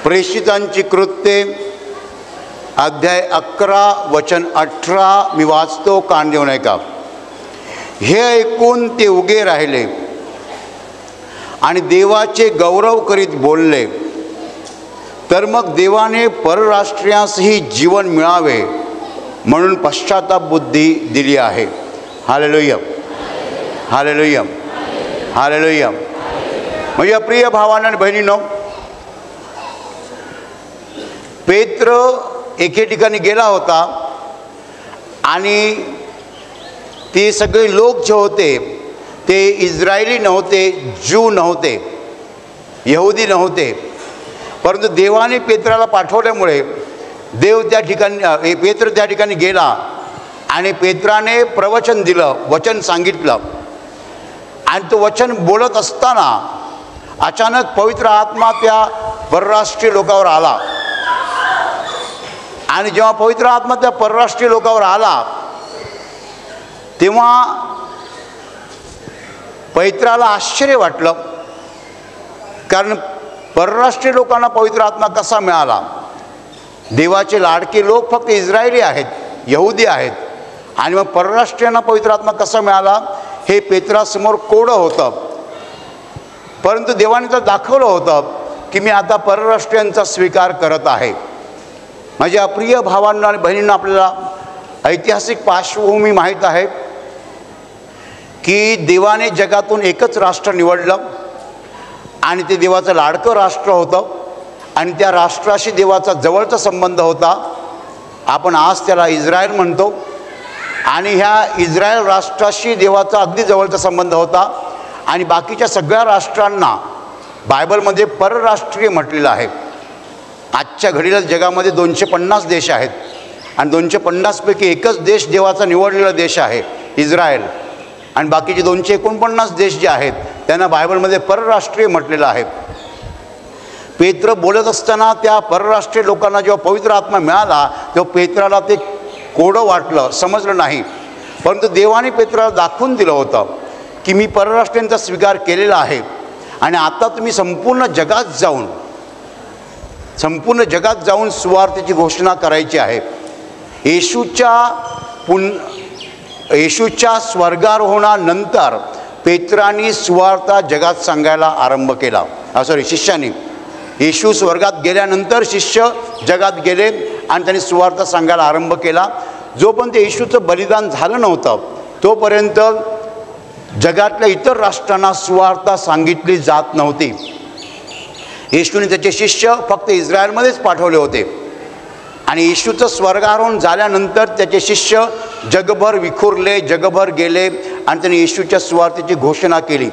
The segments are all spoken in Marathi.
प्रेषितांची कृत्ये अध्याय 11 वचन 18 मी वाचतो, कान देऊन ऐका. हे ऐकून ते उगे राहिले आणि देवाचे गौरव करीत बोलले. तर मग देवाने परराष्ट्रीयांसही जीवन मिळावे म्हणून पश्चाताप बुद्धी दिली आहे. Hallelujah, hallelujah, hallelujah. माझ्या प्रिय भावांनो आणि बहिणींनो, पेत्र एके ठिकाणी गेला होता आणि ते सगळे लोक जे होते ते इस्रायली नव्हते, ज्यू नव्हते, यहुदी नव्हते. परंतु देवाने पेत्राला पाठवल्यामुळे पेत्र त्या ठिकाणी गेला आणि पेत्राने प्रवचन दिलं, वचन सांगितलं. आणि तो वचन बोलत असताना अचानक पवित्र आत्मा त्या परराष्ट्रीय लोकावर आला. आणि जेव्हा पवित्र आत्मा त्या परराष्ट्रीय लोकावर आला तेव्हा पेत्राला आश्चर्य वाटलं, कारण परराष्ट्रीय लोकांना पवित्र आत्मा कसा मिळाला? देवाचे लाडके लोक फक्त इस्रायली आहेत, यहुदी आहेत, आणि मग परराष्ट्रीयांना पवित्र आत्मा कसा मिळाला हे पेत्रासमोर कोडं होतं. परंतु देवाने तर दाखवलं होतं की मी आता परराष्ट्रीयांचा स्वीकार करत आहे. माझ्या प्रिय भावांना आणि बहिणींना, आपल्याला ऐतिहासिक पार्श्वभूमी माहीत आहे की देवाने जगातून एकच राष्ट्र निवडलं आणि ते देवाचं लाडकं राष्ट्र होतं आणि त्या राष्ट्राशी देवाचा जवळचा संबंध होता. आपण आज त्याला इस्रायल म्हणतो. आणि ह्या इस्रायल राष्ट्राशी देवाचा अगदी जवळचा संबंध होता. आणि बाकीच्या सगळ्या राष्ट्रांना बायबलमध्ये परराष्ट्रीय म्हटलेलं आहे. आजच्या घडीला जगामध्ये 250 देश आहेत आणि 250पैकी एकच देश देवाचा निवडलेला देश आहे, इस्रायल. आणि बाकीचे 249 देश जे आहेत त्यांना बायबलमध्ये परराष्ट्रीय म्हटलेलं आहे. पेत्र बोलत असताना त्या परराष्ट्रीय लोकांना जेव्हा पवित्र आत्मा मिळाला तेव्हा पेत्राला ते कोडं वाटलं, समजलं नाही. परंतु देवाने पेत्राला दाखवून दिलं होतं की मी परराष्ट्रीयांचा स्वीकार केलेला आहे आणि आता तुम्ही संपूर्ण जगात जाऊन सुवार्तेची घोषणा करायची आहे. येशूच्या स्वर्गारोहणानंतर पेत्रांनी सुवार्ता जगात सांगायला आरंभ केला. शिष्याने, येशू स्वर्गात गेल्यानंतर शिष्य जगात गेले आणि त्यांनी सुवार्ता सांगायला आरंभ केला. जोपर्यंत येशूचं बलिदान झालं नव्हतं तोपर्यंत जगातल्या इतर राष्ट्रांना सुवार्ता सांगितली जात नव्हती. येशूने त्याचे शिष्य फक्त इस्रायलमध्येच पाठवले होते आणि येशूचं स्वर्गारोहण झाल्यानंतर त्याचे शिष्य जगभर विखुरले, जगभर गेले आणि त्यांनी येशूच्या सुवार्तेची घोषणा केली.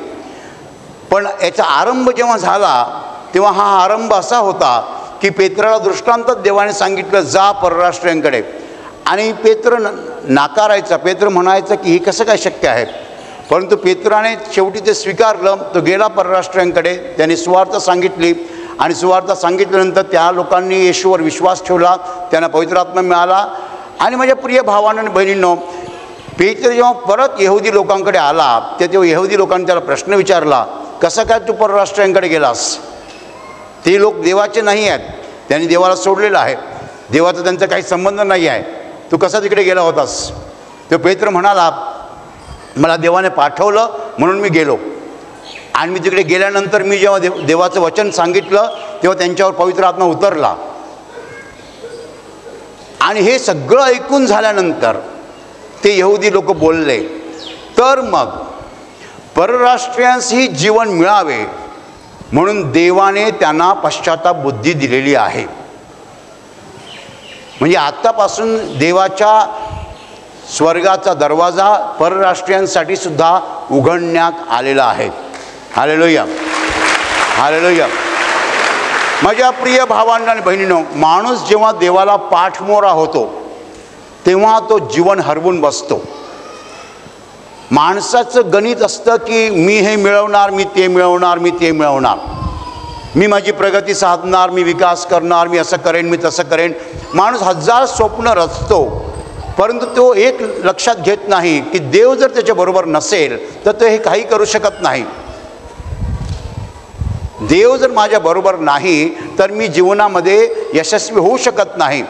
पण याचा आरंभ जेव्हा झाला तेव्हा हा आरंभ असा होता की पेत्राला दृष्टांतात देवाने सांगितलं, जा परराष्ट्रीयांकडे. आणि पेत्र नाकारायचा, पेत्र म्हणायचं की हे कसं काय शक्य आहे. परंतु पेत्राने शेवटी ते स्वीकारलं. तो गेला परराष्ट्रीयांकडे, त्यांनी सुवार्ता सांगितली आणि सुवार्ता सांगितल्यानंतर त्या लोकांनी येशूवर विश्वास ठेवला, त्यांना पवित्र आत्मा मिळाला. आणि माझ्या प्रिय भावांनो आणि बहिणींनो, पेत्र जेव्हा परत यहुदी लोकांकडे आला तेव्हा यहुदी लोकांनी त्याला प्रश्न विचारला, कसं काय तू परराष्ट्रीयांकडे गेलास? ते लोक देवाचे नाही आहेत, त्यांनी देवाला सोडलेलं आहे, देवाचा त्यांचा काही संबंध नाही आहे, तू कसा तिकडे गेला होतास? तो पेत्र म्हणाला, मला देवाने पाठवलं म्हणून मी गेलो. आणि मी तिकडे गेल्यानंतर मी जेव्हा देवाचं वचन सांगितलं तेव्हा त्यांच्यावर पवित्र आत्मा उतरला. आणि हे सगळं ऐकून झाल्यानंतर ते यहुदी लोक बोलले, तर मग परराष्ट्रीयांसही जीवन मिळावे म्हणून देवाने त्यांना पश्चाताप बुद्धी दिलेली आहे. म्हणजे आत्तापासून देवाच्या स्वर्गाचा दरवाजा परराष्ट्रीयांसाठी सुद्धा उघडण्यात आलेला आहे. Hallelujah, hallelujah. माझ्या प्रिय भावांनो आणि बहिणींनो, माणूस जेव्हा देवाला पाठमोरा होतो तेव्हा तो जीवन हरवून बसतो. माणसाचं गणित असतं की मी हे मिळवणार, मी ते मिळवणार, मी ते मिळवणार, मी माझी प्रगती साधणार, मी विकास करणार, मी असं करेन, मी तसं करेन. माणूस हजार स्वप्न रचतो, परंतु तो एक लक्षात घेत नाही की देव जर त्याच्याबरोबर नसेल तर तो हे काही करू शकत नाही. देव जर माझ्याबरोबर नाही तर मी जीवनामध्ये यशस्वी होऊ शकत नाही,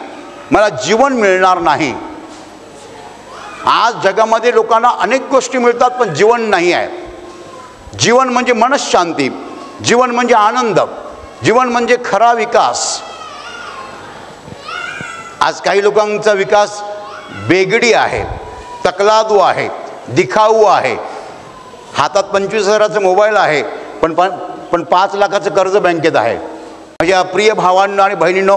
मला जीवन मिळणार नाही. आज जगामध्ये लोकांना अनेक गोष्टी मिळतात पण जीवन नाही आहे. जीवन म्हणजे मनःशांती, जीवन म्हणजे आनंद, जीवन म्हणजे खरा विकास. आज काही लोकांचा विकास बेगडी आहे, तकलादू आहे, दिखाऊ आहे. हातात 25,000चा मोबाईल आहे पण 5 लाखाचं कर्ज बँकेत आहे. माझ्या प्रिय भावांनो आणि बहिणींनो,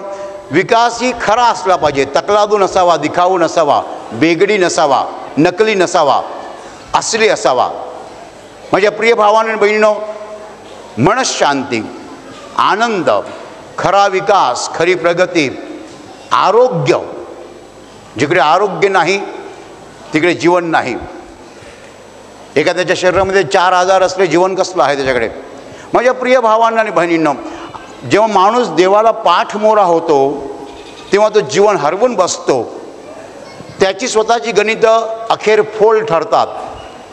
विकास ही खरा असला पाहिजे, तकलादू नसावा, दिखाऊ नसावा, बेगडी नसावा, नकली नसावा, असली असावा. माझ्या प्रिय भावांनो आणि बहिणींनो, मनःशांती, आनंद, खरा विकास, खरी प्रगती, आरोग्य. जिकडे आरोग्य नाही तिकडे जीवन नाही. एखाद्याच्या शरीरामध्ये 4 आजार असले, जीवन कसलं आहे त्याच्याकडे. माझ्या प्रिय भावांना आणि बहिणींनो, जेव्हा माणूस देवाला पाठमोरा होतो तेव्हा तो जीवन हरवून बसतो. त्याची स्वतःची गणितं अखेर फोल ठरतात.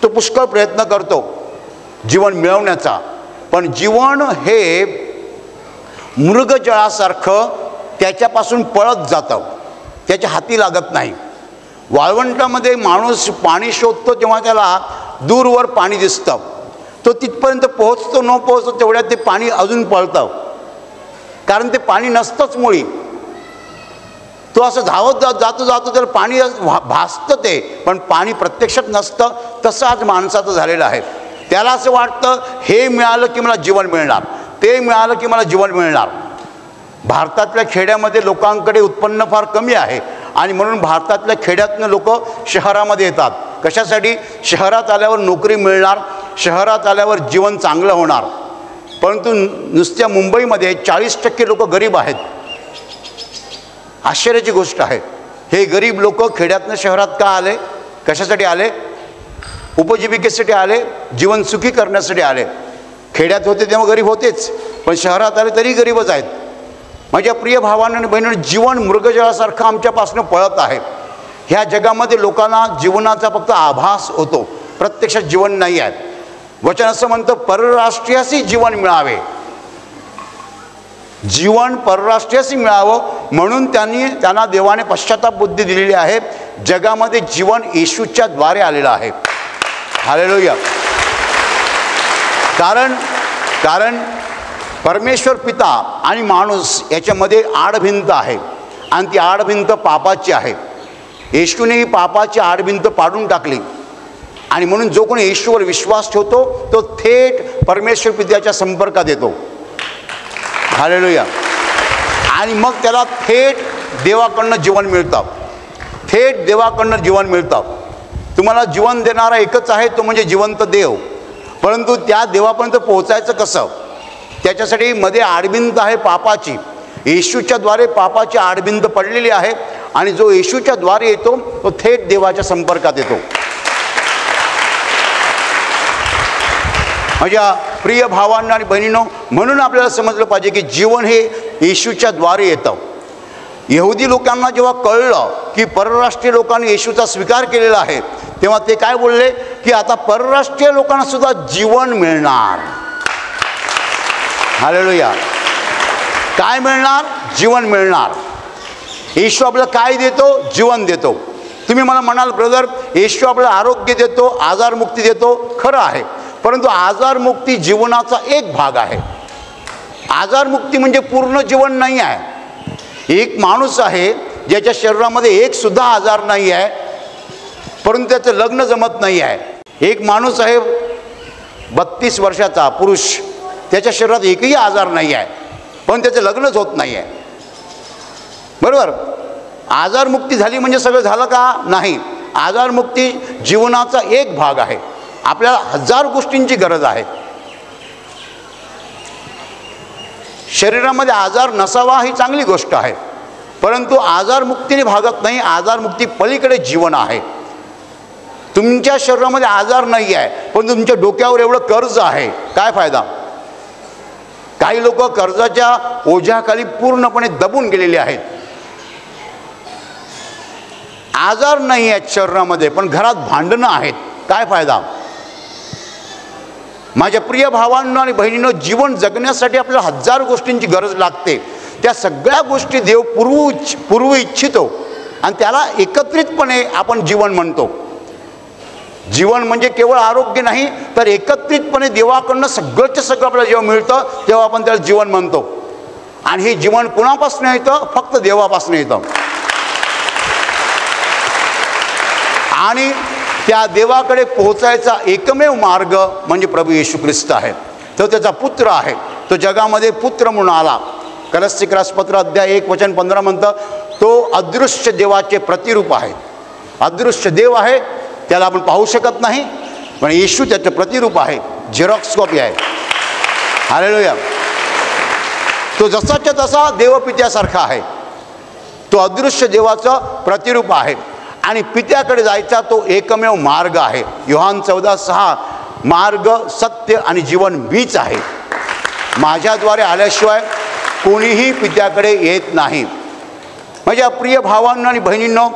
तो पुष्कळ प्रयत्न करतो जीवन मिळवण्याचा, पण जीवन हे मृगजळासारखं त्याच्यापासून पळत जातं, त्याच्या हाती लागत नाही. वाळवंटामध्ये माणूस पाणी शोधतो तेव्हा त्याला दूरवर पाणी दिसतं. तो तिथपर्यंत पोहोचतो न पोहोचतो तेवढ्यात ते पाणी अजून पळतं, कारण ते पाणी नसतंच मुळी. तो असं धावत जातो त्याला पाणी भासतं ते, पण पाणी प्रत्यक्षात नसतं. तसं आज माणसाचं झालेलं आहे. त्याला असं वाटतं हे मिळालं की मला जीवन मिळणार, ते मिळालं की मला जीवन मिळणार. भारतातल्या खेड्यामध्ये लोकांकडे उत्पन्न फार कमी आहे आणि म्हणून भारतातल्या खेड्यातनं लोक शहरामध्ये येतात. कशासाठी? शहरात आल्यावर नोकरी मिळणार, शहरात आल्यावर जीवन चांगलं होणार. परंतु नुसत्या मुंबईमध्ये 40% लोक गरीब आहेत. आश्चर्याची गोष्ट आहे. हे गरीब लोक खेड्यातनं शहरात का आले? कशासाठी आले? उपजीविकेसाठी आले, जीवन सुखी करण्यासाठी आले. खेड्यात होते तेव्हा गरीब होतेच, पण शहरात आले तरी गरीबच आहेत. माझ्या प्रिय भावांना आणि बहिणींनो, जीवन मृगजळासारखं आमच्यापासून पळत आहे. ह्या जगामध्ये लोकांना जीवनाचा फक्त आभास होतो, प्रत्यक्षात जीवन नाही आहे. वचन असं म्हणतं, परराष्ट्रीयाशी जीवन मिळावे. जीवन परराष्ट्रीयाशी मिळावं म्हणून त्यांना देवाने पश्चाताप बुद्धी दिलेली आहे. जगामध्ये जीवन येशूच्या द्वारे आलेलं आहे. हालेलुया. कारण परमेश्वर पिता आणि माणूस याच्यामध्ये आडभिंत आहे आणि ती आडभिंत पापाची आहे. येशूने ही पापाची आडभिंत पाडून टाकली आणि म्हणून जो कोणी येशूवर विश्वास ठेवतो तो थेट परमेश्वर पित्याच्या संपर्कात येतो. हालेलुया. आणि मग त्याला थेट देवाकडनं जीवन मिळतं, थेट देवाकडनं जीवन मिळतं. तुम्हाला जीवन देणारा एकच आहे, तो म्हणजे जिवंत देव. परंतु त्या देवापर्यंत पोहोचायचं कसं? त्याच्यासाठी मध्ये आडभिंत आहे पापाची. येशूच्या द्वारे पापाची आडभिंत पडलेली आहे आणि जो येशूच्या द्वारे येतो तो थेट देवाच्या संपर्कात येतो. माझ्या प्रिय भावांना आणि बहिणींनो, म्हणून आपल्याला समजलं पाहिजे की जीवन हे येशूच्या द्वारे येतं. यहुदी लोकांना जेव्हा कळलं की परराष्ट्रीय लोकांनी येशूचा स्वीकार केलेला आहे तेव्हा ते काय बोलले की आता परराष्ट्रीय लोकांना सुद्धा जीवन मिळणार. हालेलुया. काय मिळणार? जीवन मिळणार. येशू आपल्याला काय देतो? जीवन देतो. तुम्ही मला म्हणाल, ब्रदर येशू आपल्याला आरोग्य देतो, आजारमुक्ती देतो. खरं आहे, परंतु आजारमुक्ती जीवनाचा एक भाग आहे. आजारमुक्ती म्हणजे पूर्ण जीवन नाही आहे. एक माणूस आहे ज्याच्या शरीरामध्ये एक सुद्धा आजार नाही आहे, परंतु त्याचं लग्न जमत नाही आहे. एक माणूस आहे 32 वर्षाचा पुरुष, त्याच्या शरीरात एकही आजार नाही आहे, पण त्याचं लग्नच होत नाही आहे. बरोबर? आजारमुक्ती झाली म्हणजे सगळं झालं का? नाही. आजारमुक्ती जीवनाचा एक भाग आहे. आपल्याला 1000 गोष्टींची गरज आहे. शरीरामध्ये आजार नसावा ही चांगली गोष्ट आहे, परंतु आजारमुक्तीने भागत नाही. आजारमुक्ती पलीकडे जीवन आहे. तुमच्या शरीरामध्ये आजार नाही आहे, पण तुमच्या डोक्यावर एवढं कर्ज आहे, काय फायदा? काही लोक कर्जाच्या ओझ्याखाली पूर्णपणे दबून गेलेले आहेत. आजार नाही आहेत शरीरामध्ये, पण घरात भांडणं आहेत, काय फायदा? माझ्या प्रिय भावांनो आणि बहिणींनो, जीवन जगण्यासाठी आपल्याला हजारो गोष्टींची गरज लागते. त्या सगळ्या गोष्टी देव पुरवू इच्छितो आणि त्याला एकत्रितपणे आपण जीवन म्हणतो. जीवन म्हणजे केवळ आरोग्य नाही, तर एकत्रितपणे देवाकडनं सगळंच सगळं आपल्याला जेव्हा मिळतं तेव्हा आपण त्याला जीवन म्हणतो. आणि हे जीवन कुणापासून येतं? फक्त देवापासून येतं. आणि त्या देवाकडे पोहोचायचा एकमेव मार्ग म्हणजे प्रभू येशू ख्रिस्त आहे. तो त्याचा पुत्र आहे. तो जगामध्ये पुत्र म्हणून आला. कलस्सी पत्र अध्याय 1:15 म्हणतं, तो अदृश्य देवाचे प्रतिरूप आहे. अदृश्य देव आहे, त्याला आपण पाहू शकत नाही, पण येशू त्याचं प्रतिरूप आहे, झेरॉक्स कॉपी आहे. हालेलुया. तो जसाच्या तसा देवपित्यासारखा आहे. तो अदृश्य देवाचं प्रतिरूप आहे आणि पित्याकडे जायचा तो एकमेव मार्ग आहे. योहान 14:6, मार्ग सत्य आणि जीवन मीच आहे. माझ्याद्वारे आल्याशिवाय कोणीही पित्याकडे येत नाही. माझ्या प्रिय भावांनो आणि बहिणींनो,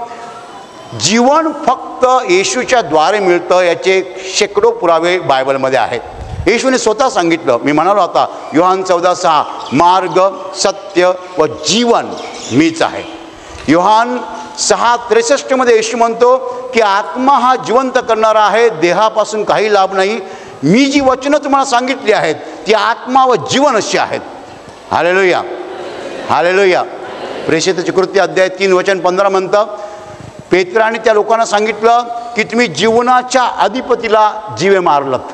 जीवन फक्त येशूच्या द्वारे मिळतं याचे शेकडो पुरावे बायबलमध्ये आहेत. येशूने स्वतः सांगितलं, मी म्हणालो आता योहान 14:6, मार्ग सत्य व जीवन मीच आहे. योहान 6:63 येशू म्हणतो की आत्मा हा जिवंत करणारा आहे, देहापासून काही लाभ नाही. मी जी वचनं तुम्हाला सांगितली आहेत ती आत्मा व जीवन अशी आहेत. Hallelujah, hallelujah. प्रेषिताची कृत्य अध्याय 3:15 म्हणतं, पेत्राने त्या लोकांना सांगितलं की तुम्ही जीवनाच्या अधिपतीला जीवे मारलत.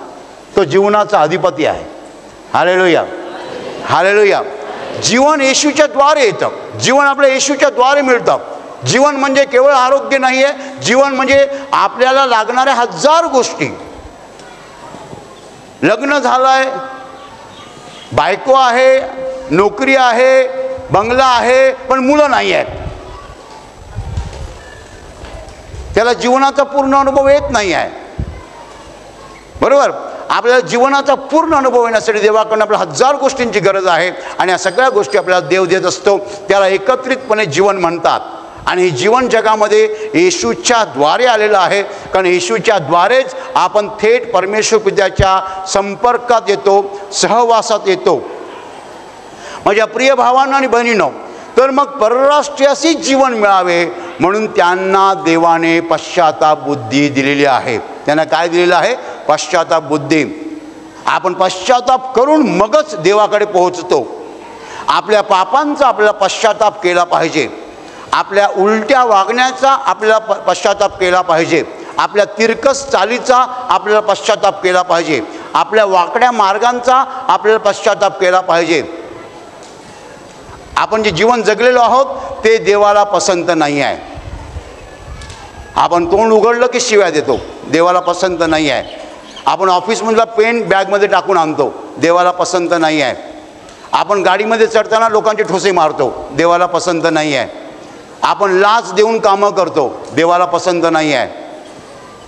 तो जीवनाचा अधिपती आहे. Hallelujah, hallelujah. जीवन येशूच्या द्वारे येतं. जीवन आपल्या येशूच्या द्वारे मिळतं. जीवन म्हणजे केवळ आरोग्य नाही आहे. जीवन म्हणजे आपल्याला लागणाऱ्या हजार गोष्टी. लग्न झालं आहे, बायको आहे, नोकरी आहे, बंगला आहे, पण मुलं नाही आहेत. त्याला जीवनाचा पूर्ण अनुभव येत नाही आहे. बरोबर. आपल्याला जीवनाचा पूर्ण अनुभव येण्यासाठी देवाकडून आपल्याला हजार गोष्टींची गरज आहे आणि या सगळ्या गोष्टी आपल्याला देव देत असतो. त्याला एकत्रितपणे जीवन म्हणतात. आणि हे जीवन जगामध्ये येशूच्या द्वारे आलेलं आहे, कारण येशूच्या द्वारेच आपण थेट परमेश्वर पित्याच्या संपर्कात येतो, सहवासात येतो. माझ्या प्रिय भावांनो आणि बहिणींनो, तर मग परराष्ट्रीयाशी जीवन मिळावे म्हणून त्यांना देवाने पश्चाताप बुद्धी दिलेली आहे. त्यांना काय दिलेलं आहे? पश्चाताप बुद्धी. आपण पश्चाताप करून मगच देवाकडे पोहोचतो. आपल्या पापांचा आपल्याला पश्चाताप केला पाहिजे. आपल्या उलट्या वागण्याचा आपल्याला पश्चाताप केला पाहिजे. आपल्या तिरकस चालीचा आपल्याला पश्चाताप केला पाहिजे. आपल्या वाकड्या मार्गांचा आपल्याला पश्चाताप केला पाहिजे. आपण जे जीवन जगलेलो आहोत ते देवाला पसंत नाही आहे. आपण तोंड उघडलं की शिव्या देतो, देवाला पसंत नाही आहे. आपण ऑफिसमधला पेन बॅगमध्ये टाकून आणतो, देवाला पसंत नाही आहे. आपण गाडीमध्ये चढताना लोकांचे ठोसे मारतो, देवाला पसंत नाही आहे. आपण लाच देऊन कामं करतो, देवाला पसंत नाही आहे.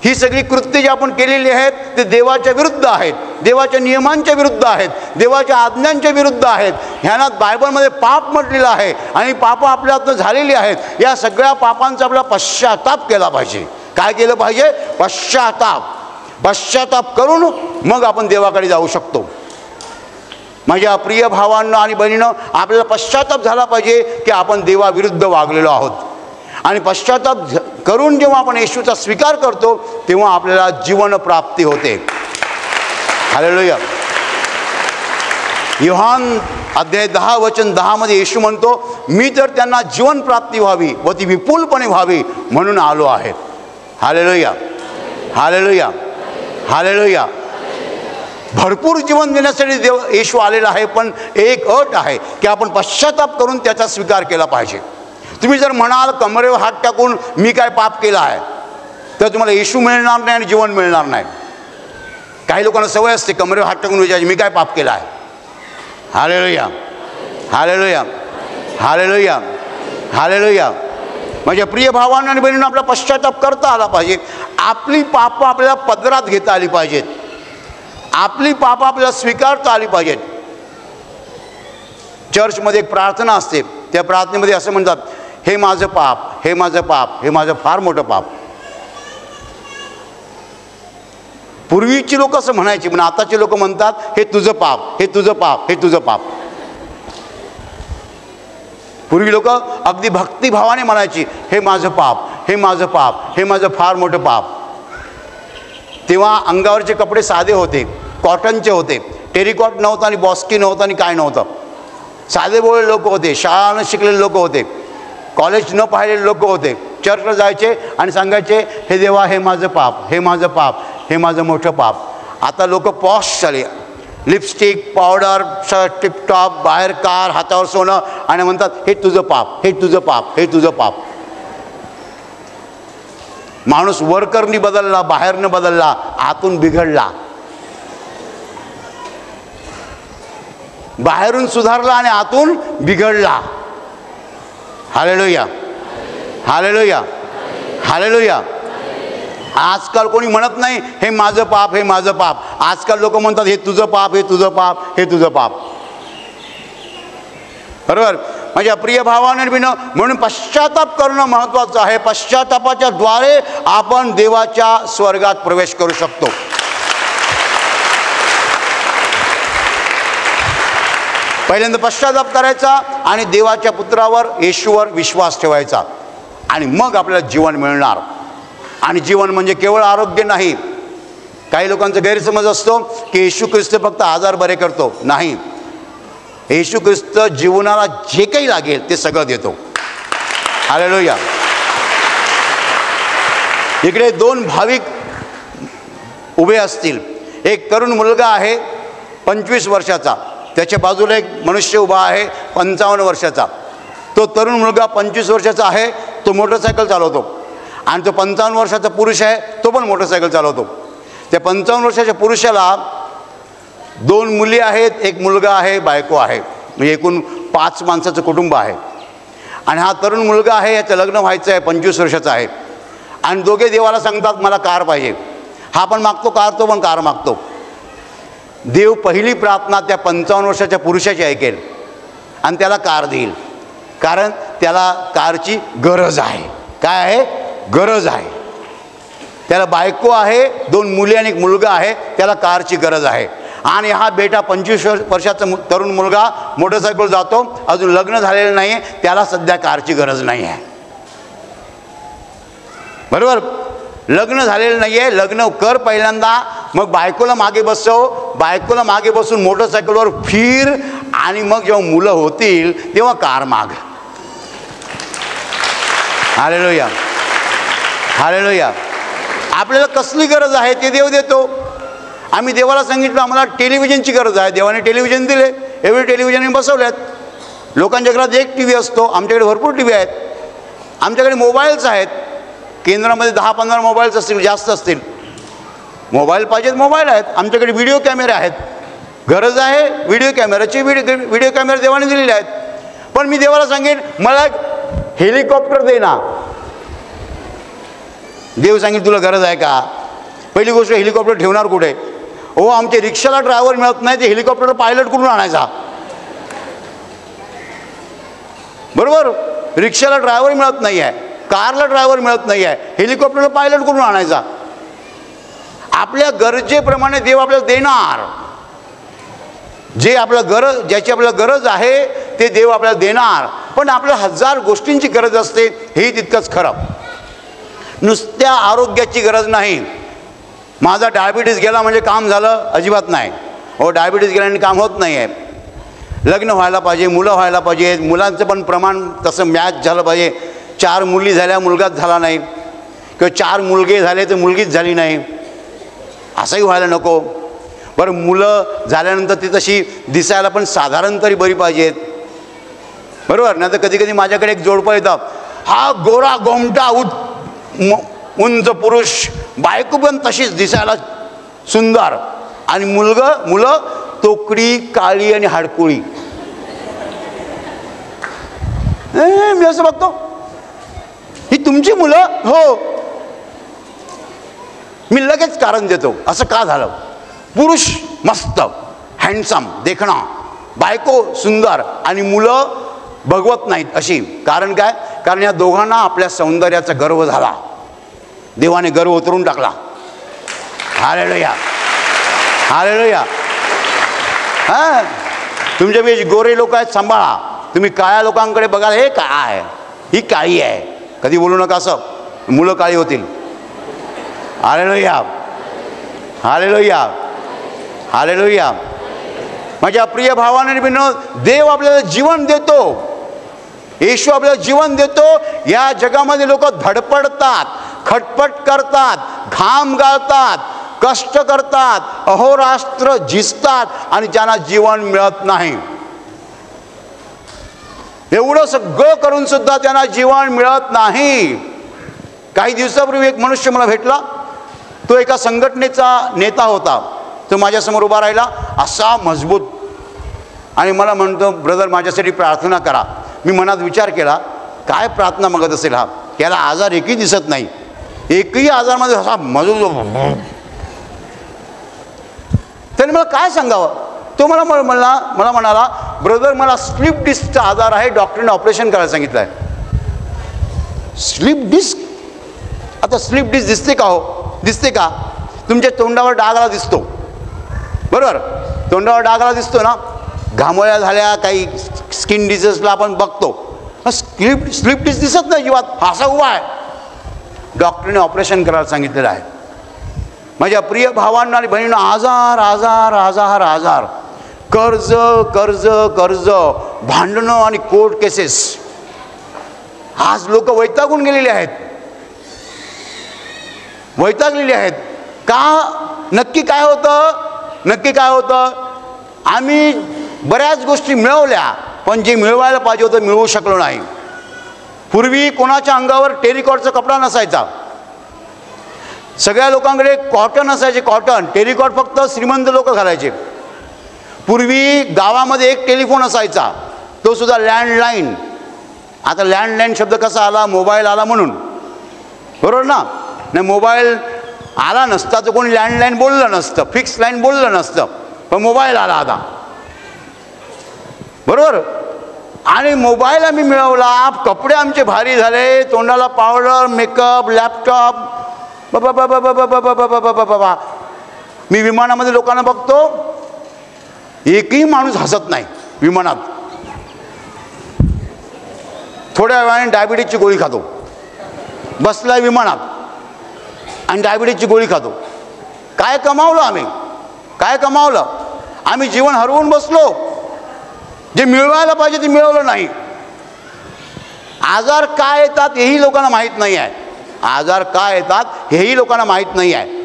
ही सगळी कृत्ये जी आपण केलेली आहेत ते देवाच्या विरुद्ध आहेत, देवाच्या नियमांच्या विरुद्ध आहेत, देवाच्या आज्ञांच्या विरुद्ध आहेत. ह्यांना बायबलमध्ये पाप म्हटलेलं आहे आणि पापं आपल्यातनं झालेली आहेत. या सगळ्या पापांचा आपला पश्चाताप केला पाहिजे. काय केलं पाहिजे? पश्चाताप. पश्चाताप करून मग आपण देवाकडे जाऊ शकतो. माझ्या प्रिय भावांनो आणि बहिणींनो, आपल्याला पश्चाताप झाला पाहिजे की आपण देवाविरुद्ध वागलेलो आहोत. आणि पश्चाताप करून जेव्हा आपण येशूचा स्वीकार करतो तेव्हा आपल्याला जीवन प्राप्ती होते. हालेलुया. योहान अध्याय 10:10 येशू म्हणतो, मी तर त्यांना जीवन प्राप्ती व्हावी व ती विपुलपणे व्हावी म्हणून आलो आहे. Hallelujah, hallelujah, hallelujah. भरपूर जीवन देण्यासाठी येशू आलेला आहे, पण एक अट आहे की आपण पश्चाताप करून त्याचा स्वीकार केला पाहिजे. तुम्ही जर म्हणाल कमरेवर हात टाकून मी काय पाप केला आहे, तर तुम्हाला येशू मिळणार नाही आणि जीवन मिळणार नाही. काही लोकांना सवय असते कमरेवर हात टाकून विचारायची मी काय पाप केला आहे. Hallelujah, hallelujah, hallelujah, hallelujah. माझ्या प्रिय भावांनो आणि बहिणींनो, आपला पश्चाताप करता आला पाहिजे. आपली पापं आपल्याला पदरात घेता आली पाहिजेत. आपली पापं आपल्याला स्वीकारता आली पाहिजेत. चर्चमध्ये एक प्रार्थना असते, त्या प्रार्थनेमध्ये असं म्हणतात, हे माझं पाप, हे माझं पाप, हे माझं फार मोठं पाप. पूर्वीची लोक असं म्हणायची, पण आताचे लोक म्हणतात हे तुझं पाप, हे तुझं पाप, हे तुझं पाप. पूर्वी लोक अगदी भक्तिभावाने म्हणायची हे माझं पाप, हे माझं पाप, हे माझं फार मोठं पाप. तेव्हा अंगावरचे कपडे साधे होते, कॉटनचे होते, टेरिकॉट नव्हतं आणि बॉस्की नव्हतं आणि काय नव्हतं. साधेभोळे लोक होते, शाळा न शिकलेले लोक होते, कॉलेज न पाहिलेले लोक होते. चर्चला जायचे आणि सांगायचे हे देवा हे माझं पाप, हे माझं पाप, हे माझं मोठं पाप. आता लोक पॉश झाले, लिपस्टिक, पावडर, शर्ट, टिपटॉप, बाहेर कार, हातावर सोनं, आणि म्हणतात हे तुझं पाप, हे तुझं पाप, हे तुझं पाप. माणूस वरकरनी बदलला, बाहेरनं बदलला, आतून बिघडला. बाहेरून सुधारला आणि आतून बिघडला. Hallelujah, hallelujah, hallelujah. आजकाल कोणी म्हणत नाही हे माझं पाप, हे माझं पाप. आजकाल लोक म्हणतात हे तुझं पाप, हे तुझं पाप, हे तुझं पाप. बरोबर. माझ्या प्रिय भावाने म्हणून पश्चाताप करणं महत्त्वाचं आहे. पश्चातापाच्या द्वारे आपण देवाच्या स्वर्गात प्रवेश करू शकतो. पहिल्यांदा पश्चाताप करायचा आणि देवाच्या पुत्रावर, येशूवर विश्वास ठेवायचा, आणि मग आपल्याला जीवन मिळणार. आणि जीवन म्हणजे केवळ आरोग्य नाही. काही लोकांचा गैरसमज असतो की येशू ख्रिस्त फक्त आजार बरे करतो. नाही, येशू ख्रिस्त जीवनाला जे काही लागेल ते सगळं देतो. हालेलुया. इकडे दोन भाविक उभे असतील. एक तरुण मुलगा आहे 25 वर्षाचा, त्याच्या बाजूला एक मनुष्य उभा आहे 55 वर्षाचा. तो तरुण मुलगा 25 वर्षाचा आहे, तो मोटरसायकल चालवतो, आणि तो 55 वर्षाचा पुरुष आहे, तो पण मोटरसायकल चालवतो. त्या 55 वर्षाच्या पुरुषाला 2 मुली आहेत, एक मुलगा आहे, बायको आहे, म्हणजे एकूण 5 माणसाचं कुटुंब आहे. आणि हा तरुण मुलगा आहे, याचं लग्न व्हायचं आहे, 25 वर्षाचा आहे. आणि दोघे देवाला सांगतात मला कार पाहिजे. हा पण मागतो कार, तो पण कार मागतो. देव पहिली प्रार्थना त्या 55 वर्षाच्या पुरुषाची ऐकेल आणि त्याला कार देईल, कारण त्याला कारची गरज आहे. काय आहे? गरज आहे. त्याला बायको आहे, 2 मुली आणि एक मुलगा आहे, त्याला कारची गरज आहे. आणि हा बेटा 25 वर्षाचा तरुण मुलगा मोटरसायकल जातो, अजून लग्न झालेलं नाही आहे, त्याला सध्या कारची गरज नाही आहे. बरोबर. लग्न झालेलं नाही आहे, लग्न कर पहिल्यांदा, मग बायकोला मागे बसव, बायकोला मागे बसून मोटरसायकलवर फिर, आणि मग जेव्हा मुलं होतील तेव्हा कार माग. Hallelujah, hallelujah. आपल्याला कसली गरज आहे ते देव देतो. आम्ही देवाला सांगितलं आम्हाला टेलिव्हिजनची गरज आहे, देवाने टेलिव्हिजन दिले, एवढे टेलिव्हिजन बसवल्यात. लोकांच्या घरात एक टी व्ही असतो, आमच्याकडे भरपूर टी व्ही आहेत. आमच्याकडे मोबाईल्स आहेत, केंद्रामध्ये 10-15 मोबाईल्स असतील, जास्त असतील. मोबाईल पाहिजेत, मोबाईल आहेत. आमच्याकडे व्हिडिओ कॅमेरे आहेत, गरज आहे व्हिडिओ कॅमेऱ्याची. व्हिडिओ कॅमेरे देवाने दिलेले आहेत. पण मी देवाला सांगेन मला हेलिकॉप्टर दे ना. देव सांगेल तुला गरज आहे का? पहिली गोष्ट, हेलिकॉप्टर ठेवणार कुठे? हो, आमच्या रिक्षाला ड्रायव्हर मिळत नाही, ते हेलिकॉप्टर पायलट कुठून आणायचा? बरोबर. रिक्षाला ड्रायव्हर मिळत नाही आहे, कारला ड्रायव्हर मिळत नाही आहे, हेलिकॉप्टरला पायलट कुठून आणायचा? आपल्या गरजेप्रमाणे देव आपल्याला देणार. जे आपल्याला गरज, ज्याची आपल्याला गरज आहे ते देव आपल्याला देणार. पण आपल्याला 1000 गोष्टींची गरज असते, हेही तितकंच खरं. नुसत्या आरोग्याची गरज नाही. माझा डायबिटीस गेला म्हणजे काम झालं, अजिबात नाही. हो, डायबिटीस गेल्याने काम होत नाही आहे. लग्न व्हायला पाहिजे, मुलं व्हायला पाहिजेत, मुलांचं पण प्रमाण तसं मॅच झालं पाहिजे. 4 मुली झाल्या, मुलगाच झाला नाही, किंवा 4 मुलगे झाले तर मुलगीच झाली नाही, असंही व्हायला नको. बरं, मुलं झाल्यानंतर ती तशी दिसायला पण साधारण तरी बरी पाहिजेत. बरोबर. नाही तर कधी कधी माझ्याकडे एक जोडपं येतं, हा गोरा गोमटा उंच पुरुष, बायको पण तशीच दिसायला सुंदर, आणि मुलं तोकडी, काळी आणि हाडकुळी. मी असं बघतो, ही तुमची मुलं? हो. मी लगेच कारण देतो, असं का झालं? पुरुष मस्त, हँडसम देखणा, बायको सुंदर, आणि मुलं भगवत नाहीत अशी. कारण काय? कारण या दोघांना आपल्या सौंदर्याचा गर्व झाला. देवाने गर्व उतरून टाकला. Hallelujah, hallelujah. हां, तुमच्यापैकी गोरे लोक आहेत सांभाळा. तुम्ही काळ्या लोकांकडे बघाल, हे काय, ही काळी आहे, कधी बोलू नका असं, मुलं काळी होतील. Hallelujah, hallelujah, hallelujah. माझ्या प्रिय भावाने विनोद, देव आपल्याला जीवन देतो, येशू आपल्याला जीवन देतो. या जगामध्ये लोक धडपडतात, खटपट करतात, घाम गाळतात, कष्ट करतात, अहोरात्र झिजतात आणि त्यांना जीवन मिळत नाही. एवढं सगळं करून सुद्धा त्यांना जीवन मिळत नाही. काही दिवसापूर्वी एक मनुष्य मला भेटला. तो एका संघटनेचा नेता होता. तो माझ्यासमोर उभा राहिला, असा मजबूत, आणि मला म्हणतो, ब्रदर माझ्यासाठी प्रार्थना करा. मी मनात विचार केला, काय प्रार्थना मागत असेल हा, याला आजार एकही दिसत नाही, एकही आजारमध्ये असा मजबूत. त्याने मला काय सांगावं. तो मला म्हणाला, ब्रदर मला स्लिप डिस्कचा आजार आहे, डॉक्टरने ऑपरेशन करायला सांगितलं आहे. स्लिप डिस्क, आता स्लिप डिस्क दिसते का हो, दिसते का? तुमच्या तोंडावर डाग आला दिसतो, बरोबर, तोंडावर डाग आला दिसतो ना, घामोळ्या झाल्या, काही स्किन डिझीजला आपण बघतो. स्लिप डिस्क दिसत नाही जीवात, असा उभा आहे. डॉक्टरने ऑपरेशन करायला सांगितलेलं आहे. माझ्या प्रिय भावांना आणि बहिणींना आजार आजार आजार आजार, कर्ज कर्ज कर्ज, भांडणं आणि कोर्ट केसेस. आज लोक वैतागून गेलेले आहेत, वैतागलेले आहेत. का? नक्की काय होतं, नक्की काय होतं? आम्ही बऱ्याच गोष्टी मिळवल्या, पण जे मिळवायला पाहिजे होतं मिळवू शकलो नाही. पूर्वी कोणाच्या अंगावर टेरिकॉटचा कपडा नसायचा, सगळ्या लोकांकडे कॉटन असायचे, कॉटन. टेरिकॉट फक्त श्रीमंत लोक घालायचे. पूर्वी गावामध्ये एक टेलिफोन असायचा, तो सुद्धा लँडलाईन. आता लँडलाईन शब्द कसा आला, मोबाईल आला म्हणून, बरोबर ना? नाही, मोबाईल आला नसता तर कोणी लँडलाईन बोललं नसतं, फिक्स लाईन बोललं नसतं, पण मोबाईल आला आता, बरोबर. आणि मोबाईल आम्ही मिळवला, कपडे आमचे भारी झाले, तोंडाला पावडर, मेकअप, लॅपटॉप, बाबा बाबा बाबा बाबा बाबा बाबा बाबा. मी विमानामध्ये लोकांना बघतो, एकही माणूस हसत नाही विमानात. थोड्या वेळाने डायबिटीजची गोळी खातो, बसलाय विमानात आणि डायबिटीजची गोळी खातो. काय कमावलं आम्ही, काय कमावलं? आम्ही जीवन हरवून बसलो, जे मिळवायला पाहिजे ते मिळवलं नाही. आजार काय येतात हेही लोकांना माहीत नाही आहे, आजार काय येतात हेही लोकांना माहीत नाही आहे.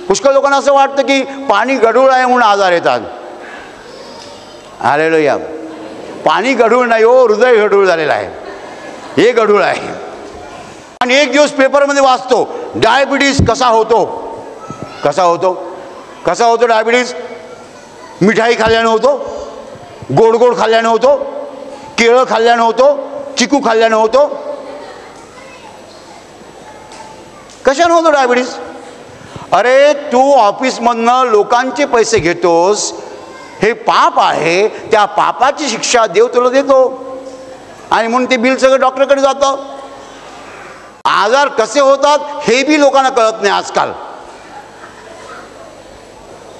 पुष्कळ लोकांना असं वाटतं की पाणी गढूळ आहे म्हणून आजार येतात. हालेलुया. पाणी गढूळ नाही हो, हृदय गढूळ झालेलं आहे, हे गढूळ आहे. आणि एक दिवस पेपरमध्ये वाचतो, डायबिटीज कसा होतो, कसा होतो, कसा होतो डायबिटीज? मिठाई खाल्ल्यानं होतो, गोड गोड खाल्ल्यानं होतो, केळं खाल्ल्यानं होतो, चिकू खाल्ल्यानं होतो. कशानं होतो डायबिटीज? अरे तू ऑफिसमधनं लोकांचे पैसे घेतोस, हे पाप आहे, त्या पापाची शिक्षा देव तुला देतो, आणि म्हणून ते बिल सगळं डॉक्टरकडे जातं. आजार कसे होतात हे बी लोकांना कळत नाही आजकाल.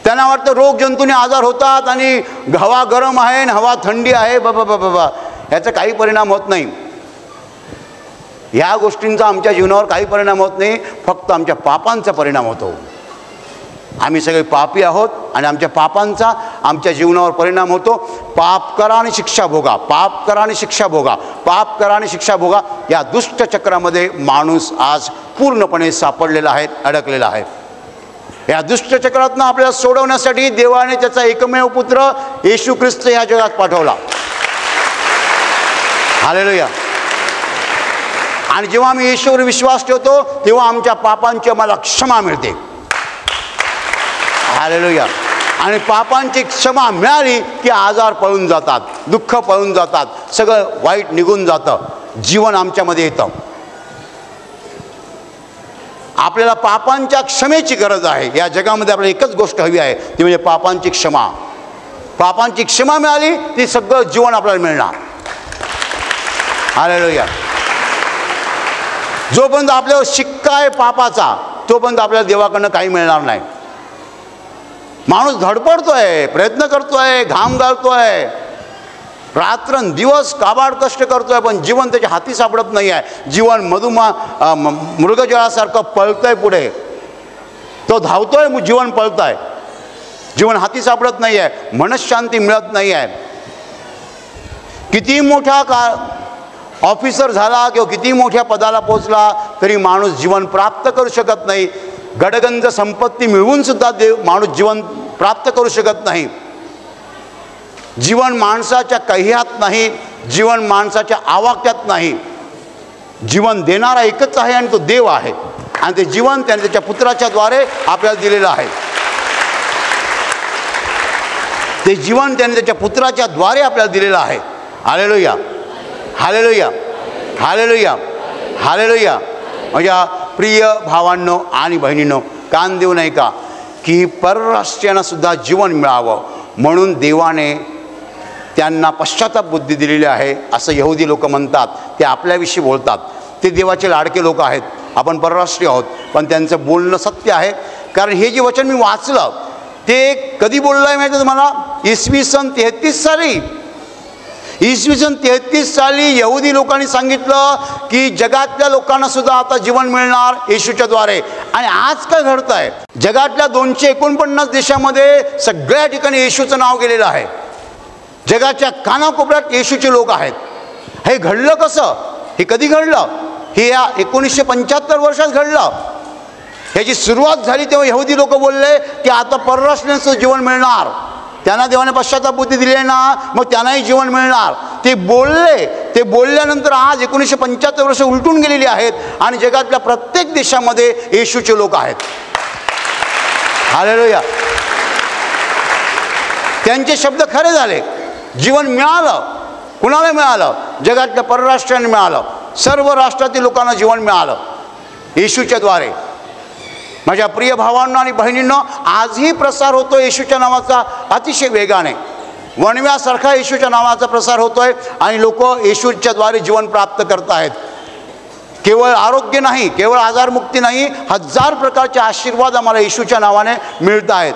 त्यांना वाटतं रोग जंतूने आजार होतात आणि हवा गरम आहे आणि हवा थंडी आहे, बाबा बाबा बाबा, याचा काही परिणाम होत नाही. ह्या गोष्टींचा आमच्या जीवनावर काही परिणाम होत नाही, फक्त आमच्या पापांचा परिणाम होतो. आम्ही सगळे पापी आहोत आणि आमच्या पापांचा आमच्या जीवनावर परिणाम होतो. पाप करा आणि शिक्षा भोगा, पाप करा आणि शिक्षा भोगा, पाप करा आणि शिक्षा भोगा. या दुष्ट चक्रामध्ये माणूस आज पूर्णपणे सापडलेला आहे, अडकलेला आहे. या दुष्ट चक्रातनं आपल्याला सोडवण्यासाठी देवाने त्याचा एकमेव पुत्र येशू ख्रिस्त या जगात पाठवला. हालेलुया. आणि जेव्हा आम्ही येशूवर विश्वास ठेवतो तेव्हा आमच्या पापांची आम्हाला क्षमा मिळते. हालेलुया. आणि पापांची क्षमा मिळाली की आजार पळून जातात, दुःख पळून जातात, सगळं वाईट निघून जातं, जीवन आमच्यामध्ये येतं. आपल्याला पापांच्या क्षमेची गरज आहे. या जगामध्ये आपल्याला एकच गोष्ट हवी आहे, ती म्हणजे पापांची क्षमा. पापांची क्षमा मिळाली ती सगळं जीवन आपल्याला मिळणार. हालेलुया. जोपर्यंत आपल्यावर शिक्का आहे पापाचा, तोपर्यंत आपल्याला देवाकडनं काही मिळणार नाही. माणूस धडपडतोय, प्रयत्न करतोय, घाम घालतोय, रात्रंदिवस काबाड कष्ट करतोय, पण जीवन त्याच्या हाती सापडत नाही आहे. जीवन मृगजळासारखं पळतंय पुढे, तो धावतोय, जीवन पळतंय, जीवन हाती सापडत नाही आहे, मनशांती मिळत नाही आहे. किती मोठा ऑफिसर झाला किंवा किती मोठ्या पदाला पोचला तरी माणूस जीवन प्राप्त करू शकत नाही. गडगंज संपत्ती मिळवून सुद्धा माणूस जीवन प्राप्त करू शकत नाही. जीवन माणसाच्या कह्यात नाही, जीवन माणसाच्या आवाक्यात नाही. जीवन देणारा एकच आहे आणि तो देव आहे, आणि ते जीवन त्याने त्याच्या पुत्राच्या द्वारे आपल्याला दिलेलं आहे. ते जीवन त्याने त्याच्या पुत्राच्या द्वारे आपल्याला दिलेलं आहे. Hallelujah, hallelujah, hallelujah, hallelujah. माझ्या प्रिय भावांनो आणि बहिणींनो, कान देऊ नाही का की परराष्ट्रीयांना सुद्धा जीवन मिळावं म्हणून देवाने त्यांना पश्चाताप बुद्धी दिलेली आहे असं यहुदी लोक म्हणतात. ते आपल्याविषयी बोलतात, ते देवाचे लाडके लोक आहेत. आपण परराष्ट्रीय आहोत, पण त्यांचं बोलणं सत्य आहे. कारण हे जे वचन मी वाचलं ते कधी बोललं आहे माहिती आहे तुम्हाला? इसवी सन 33 साली. इसवी सन 33 साली यहुदी लोकांनी सांगितलं की जगातल्या लोकांना सुद्धा आता जीवन मिळणार येशूच्या द्वारे. आणि आज काय घडतं आहे? जगातल्या 249 देशामध्ये सगळ्या ठिकाणी येशूचं नाव गेलेलं आहे. जगाच्या कानाकोपऱ्यात येशूचे लोक आहेत. हे घडलं कसं? हे कधी घडलं? हे या 1975 वर्षात घडलं. ह्याची सुरुवात झाली तेव्हा यहुदी लोक बोलले की आता परराष्ट्रीयांचं जीवन मिळणार. त्यांना देवाने पश्चाताप बुद्धी दिली आहे ना, मग त्यांनाही जीवन मिळणार. ते बोलले, ते बोलल्यानंतर आज 1975 वर्ष उलटून गेलेली आहेत आणि जगातल्या प्रत्येक देशामध्ये येशूचे लोक आहेत. हालेलुया. त्यांचे शब्द खरे झाले. जीवन मिळालं. कुणाला मिळालं? जगातल्या परराष्ट्रांनी मिळालं. सर्व राष्ट्रातील लोकांना जीवन मिळालं येशूच्या द्वारे. माझ्या प्रिय भावांनो आणि बहिणींनो, आजही प्रसार होतो येशूच्या नावाचा अतिशय वेगाने. वणव्यासारखा येशूच्या नावाचा प्रसार होतोय आणि लोक येशूच्या द्वारे जीवन प्राप्त करत आहेत. केवळ आरोग्य नाही, केवळ आजारमुक्ती नाही, हजार प्रकारचे आशीर्वाद आम्हाला येशूच्या नावाने मिळत आहेत.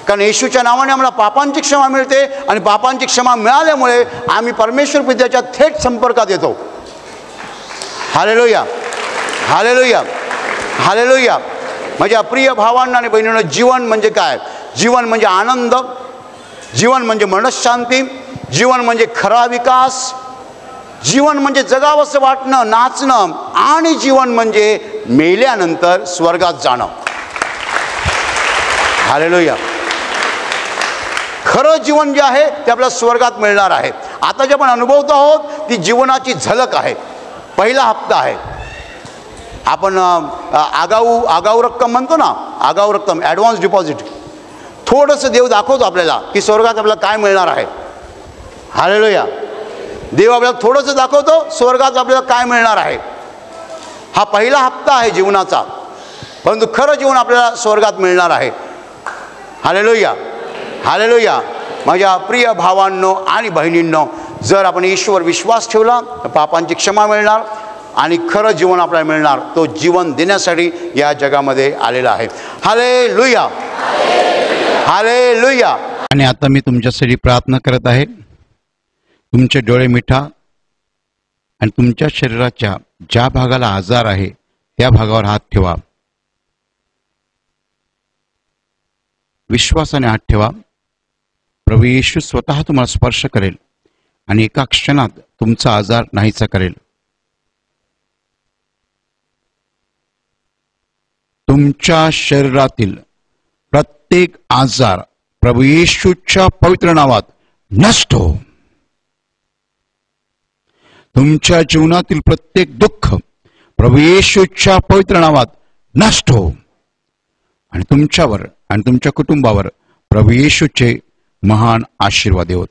कारण येशूच्या नावाने आम्हाला पापांची क्षमा मिळते आणि पापांची क्षमा मिळाल्यामुळे आम्ही परमेश्वर पित्याच्या थेट संपर्कात येतो. Hallelujah, hallelujah, hallelujah. माझ्या प्रिय भावांना आणि बहिणींनो, जीवन म्हणजे काय? जीवन म्हणजे आनंद, जीवन म्हणजे मनशांती, जीवन म्हणजे खरा विकास, जीवन म्हणजे जगावंसं वाटणं, नाचणं, आणि जीवन म्हणजे मेल्यानंतर स्वर्गात जाणं. हालेलुया. खरं जीवन जे आहे ते आपल्याला स्वर्गात मिळणार आहे. आता जे आपण अनुभवत आहोत ती जीवनाची झलक आहे. पहिला हप्ता आहे. आपण आगाऊ रक्कम म्हणतो ना, आगाऊ रक्कम, ॲडव्हान्स डिपॉझिट. थोडंसं देव दाखवतो आपल्याला की स्वर्गात आपल्याला काय मिळणार आहे. हालेलुया. देव आपल्याला थोडंसं दाखवतो स्वर्गात आपल्याला काय मिळणार आहे. हा पहिला हप्ता आहे जीवनाचा, परंतु खरं जीवन आपल्याला स्वर्गात मिळणार आहे. Hallelujah, hallelujah. माझ्या प्रिय भावांनो आणि बहिणींनो, जर आपण ईश्वर विश्वास ठेवला तर पापांची क्षमा मिळणार आणि खरं जीवन आपल्याला मिळणार. तो जीवन देण्यासाठी या जगामध्ये आलेला आहे. Hallelujah, hallelujah. आणि आता मी तुमच्यासाठी प्रार्थना करत आहे. तुमचे डोळे मिठा आणि तुमच्या शरीराच्या ज्या भागाला आजार आहे त्या भागावर हात ठेवा. विश्वासाने हात ठेवा. प्रभू येशू स्वतः तुम्हाला स्पर्श करेल आणि एका क्षणात तुमचा आजार नाहीसा करेल. तुमच्या शरीरातील प्रत्येक आजार प्रभू येशूच्या पवित्र नावात नष्ट हो. तुमच्या जीवनातील प्रत्येक दुःख प्रभू येशूच्या पवित्र नावात नष्ट हो. आणि तुमच्यावर आणि तुमच्या कुटुंबावर प्रभू येशूचे महान आशीर्वाद होत.